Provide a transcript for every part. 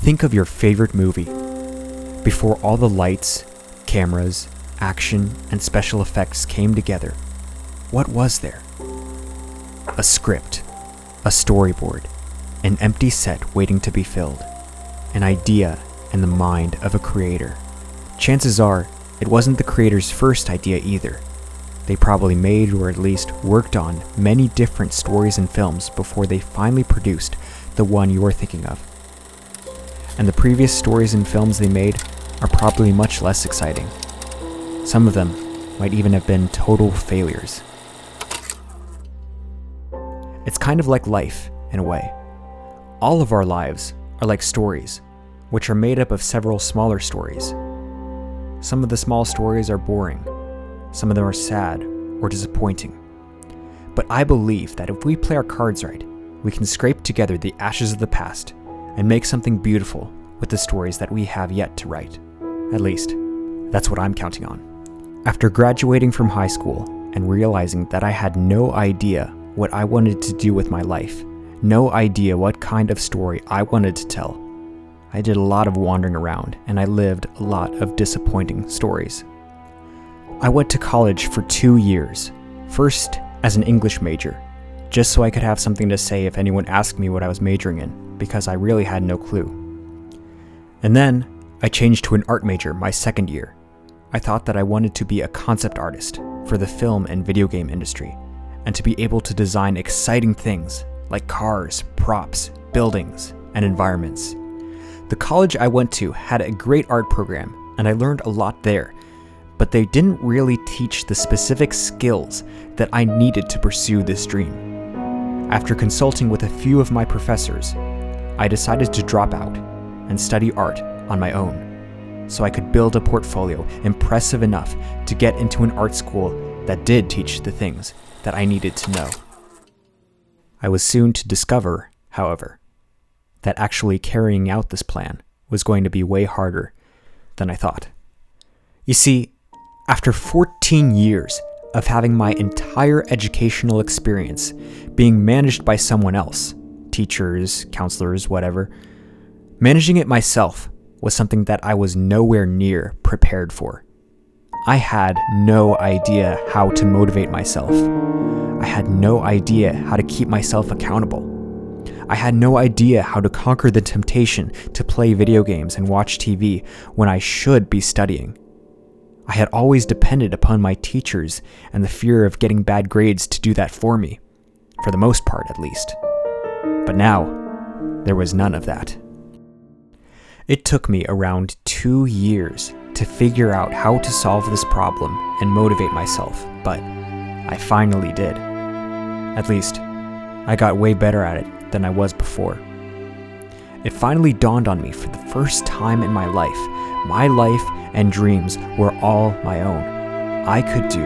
Think of your favorite movie. Before all the lights, cameras, action, and special effects came together, what was there? A script, a storyboard, an empty set waiting to be filled, an idea in the mind of a creator. Chances are, it wasn't the creator's first idea either. They probably made or at least worked on many different stories and films before they finally produced the one you're thinking of. And the previous stories and films they made are probably much less exciting. Some of them might even have been total failures. It's kind of like life, in a way. All of our lives are like stories, which are made up of several smaller stories. Some of the small stories are boring. Some of them are sad or disappointing. But I believe that if we play our cards right, we can scrape together the ashes of the past and make something beautiful with the stories that we have yet to write. At least, that's what I'm counting on. After graduating from high school and realizing that I had no idea what I wanted to do with my life, no idea what kind of story I wanted to tell, I did a lot of wandering around and I lived a lot of disappointing stories. I went to college for 2 years, first as an English major, just so I could have something to say if anyone asked me what I was majoring in, because I really had no clue. And then I changed to an art major my second year. I thought that I wanted to be a concept artist for the film and video game industry, and to be able to design exciting things like cars, props, buildings, and environments. The college I went to had a great art program, and I learned a lot there, but they didn't really teach the specific skills that I needed to pursue this dream. After consulting with a few of my professors, I decided to drop out and study art on my own, so I could build a portfolio impressive enough to get into an art school that did teach the things that I needed to know. I was soon to discover, however, that actually carrying out this plan was going to be way harder than I thought. You see, after 14 years of having my entire educational experience being managed by someone else, teachers, counselors, whatever, managing it myself was something that I was nowhere near prepared for. I had no idea how to motivate myself. I had no idea how to keep myself accountable. I had no idea how to conquer the temptation to play video games and watch TV when I should be studying. I had always depended upon my teachers and the fear of getting bad grades to do that for me, for the most part at least. But now, there was none of that. It took me around 2 years to figure out how to solve this problem and motivate myself, but I finally did. At least, I got way better at it than I was before. It finally dawned on me for the first time in my life and dreams were all my own. I could do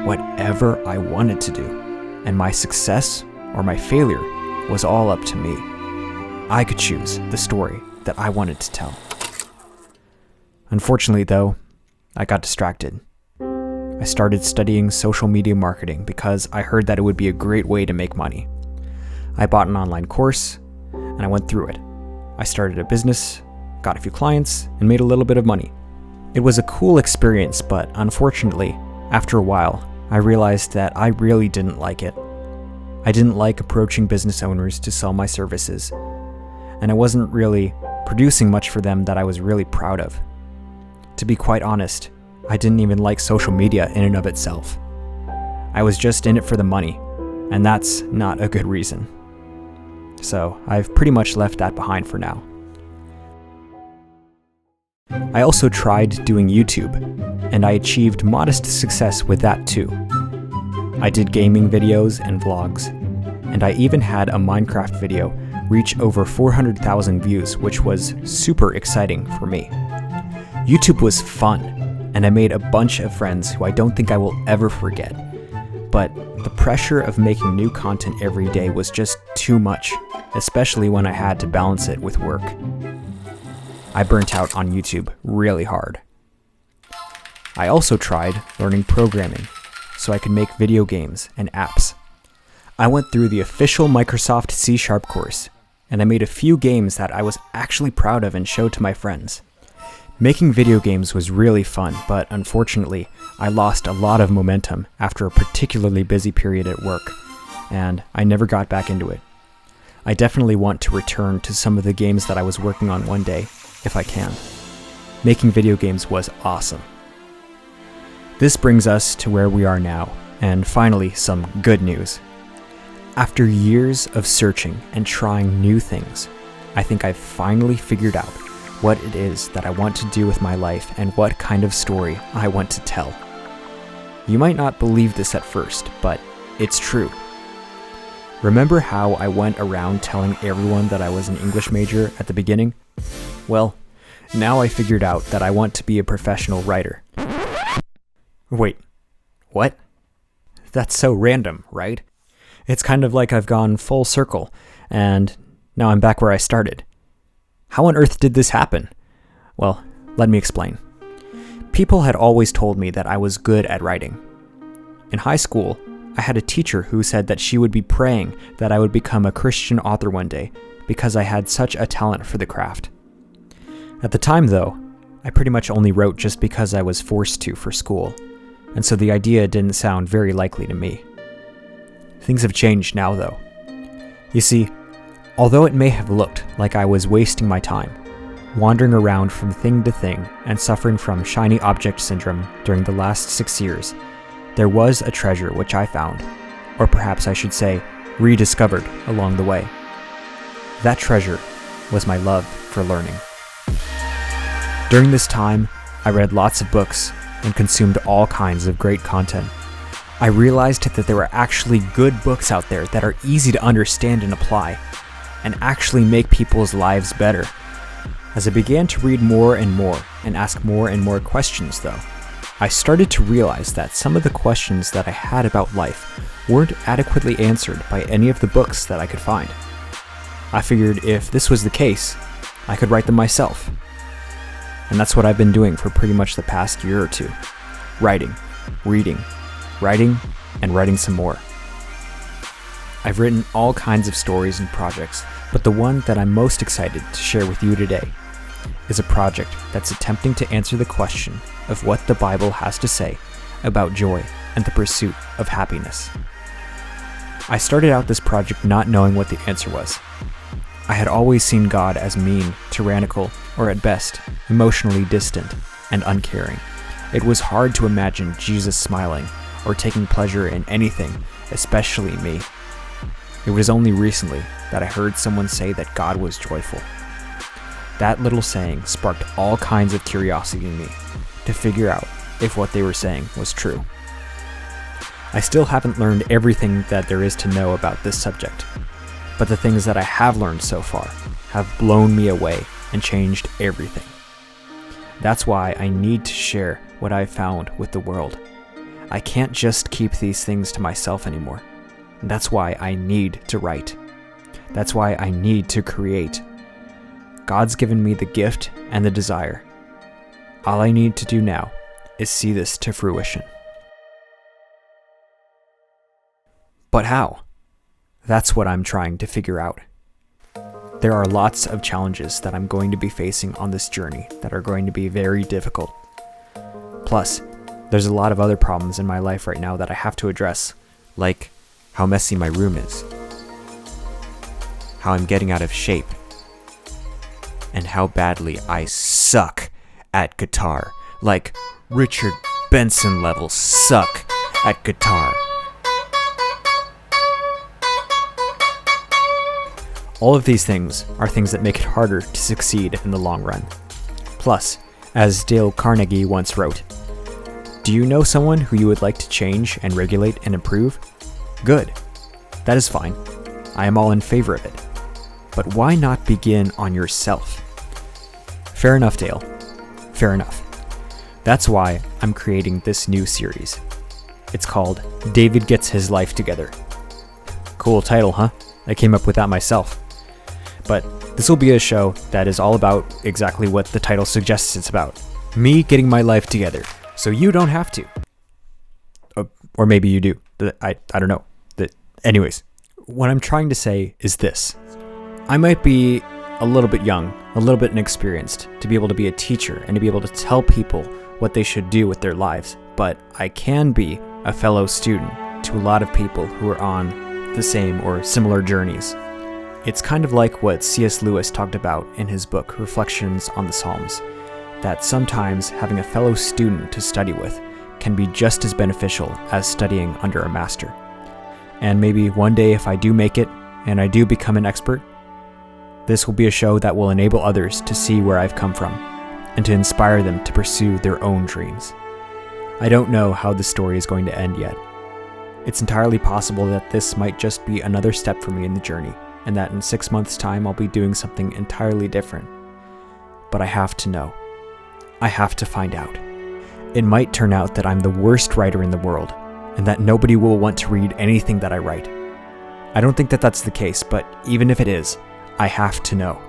whatever I wanted to do, and my success or my failure was all up to me. I could choose the story that I wanted to tell. Unfortunately, though, I got distracted. I started studying social media marketing because I heard that it would be a great way to make money. I bought an online course, and I went through it. I started a business, got a few clients, and made a little bit of money. It was a cool experience, but unfortunately, after a while, I realized that I really didn't like it. I didn't like approaching business owners to sell my services, and I wasn't really producing much for them that I was really proud of. To be quite honest, I didn't even like social media in and of itself. I was just in it for the money, and that's not a good reason. So I've pretty much left that behind for now. I also tried doing YouTube, and I achieved modest success with that too. I did gaming videos and vlogs, and I even had a Minecraft video reach over 400,000 views, which was super exciting for me. YouTube was fun, and I made a bunch of friends who I don't think I will ever forget. But the pressure of making new content every day was just too much, especially when I had to balance it with work. I burnt out on YouTube really hard. I also tried learning programming so I could make video games and apps. I went through the official Microsoft C# course, and I made a few games that I was actually proud of and showed to my friends. Making video games was really fun, but unfortunately, I lost a lot of momentum after a particularly busy period at work, and I never got back into it. I definitely want to return to some of the games that I was working on one day, if I can. Making video games was awesome. This brings us to where we are now, and finally some good news. After years of searching and trying new things, I think I've finally figured out what it is that I want to do with my life and what kind of story I want to tell. You might not believe this at first, but it's true. Remember how I went around telling everyone that I was an English major at the beginning? Well, now I figured out that I want to be a professional writer. Wait, what? That's so random, right? It's kind of like I've gone full circle, and now I'm back where I started. How on earth did this happen? Well, let me explain. People had always told me that I was good at writing. In high school, I had a teacher who said that she would be praying that I would become a Christian author one day because I had such a talent for the craft. At the time, though, I pretty much only wrote just because I was forced to for school, and so the idea didn't sound very likely to me. Things have changed now, though. You see, although it may have looked like I was wasting my time, wandering around from thing to thing and suffering from shiny object syndrome during the last 6 years, there was a treasure which I found, or perhaps I should say, rediscovered along the way. That treasure was my love for learning. During this time, I read lots of books and consumed all kinds of great content. I realized that there were actually good books out there that are easy to understand and apply, and actually make people's lives better. As I began to read more and ask more and more questions, though, I started to realize that some of the questions that I had about life weren't adequately answered by any of the books that I could find. I figured if this was the case, I could write them myself. And that's what I've been doing for pretty much the past year or two. Writing, reading, writing, and writing some more. I've written all kinds of stories and projects, but the one that I'm most excited to share with you today is a project that's attempting to answer the question of what the Bible has to say about joy and the pursuit of happiness. I started out this project not knowing what the answer was. I had always seen God as mean, tyrannical, or at best, emotionally distant and uncaring. It was hard to imagine Jesus smiling or taking pleasure in anything, especially me. It was only recently that I heard someone say that God was joyful. That little saying sparked all kinds of curiosity in me to figure out if what they were saying was true. I still haven't learned everything that there is to know about this subject, but the things that I have learned so far have blown me away and changed everything. That's why I need to share what I've found with the world. I can't just keep these things to myself anymore. That's why I need to write. That's why I need to create. God's given me the gift and the desire. All I need to do now is see this to fruition. But how? That's what I'm trying to figure out. There are lots of challenges that I'm going to be facing on this journey that are going to be very difficult. Plus, there's a lot of other problems in my life right now that I have to address, like how messy my room is, how I'm getting out of shape, and how badly I suck at guitar, like Richard Benson level suck at guitar. All of these things are things that make it harder to succeed in the long run. Plus, as Dale Carnegie once wrote, do you know someone who you would like to change and regulate and improve? Good. That is fine. I am all in favor of it. But why not begin on yourself? Fair enough, Dale. Fair enough. That's why I'm creating this new series. It's called David Gets His Life Together. Cool title, huh? I came up with that myself. But this will be a show that is all about exactly what the title suggests it's about. Me getting my life together, so you don't have to. Or maybe you do. I don't know. Anyways, what I'm trying to say is this. I might be a little bit young, a little bit inexperienced to be able to be a teacher and to be able to tell people what they should do with their lives, but I can be a fellow student to a lot of people who are on the same or similar journeys. It's kind of like what C.S. Lewis talked about in his book, Reflections on the Psalms, that sometimes having a fellow student to study with can be just as beneficial as studying under a master. And maybe one day if I do make it and I do become an expert, this will be a show that will enable others to see where I've come from and to inspire them to pursue their own dreams. I don't know how the story is going to end yet. It's entirely possible that this might just be another step for me in the journey, and that in 6 months' time I'll be doing something entirely different. But I have to know. I have to find out. It might turn out that I'm the worst writer in the world, and that nobody will want to read anything that I write. I don't think that that's the case, but even if it is, I have to know.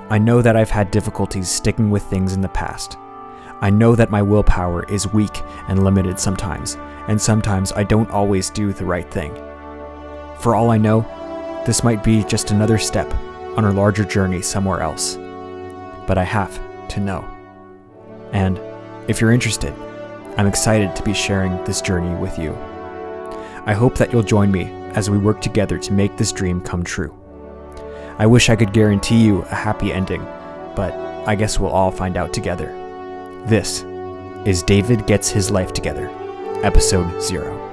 I know that I've had difficulties sticking with things in the past. I know that my willpower is weak and limited sometimes, and sometimes I don't always do the right thing. For all I know, this might be just another step on a larger journey somewhere else. But I have to know. And if you're interested, I'm excited to be sharing this journey with you. I hope that you'll join me as we work together to make this dream come true. I wish I could guarantee you a happy ending, but I guess we'll all find out together. This is David Gets His Life Together, Episode 0.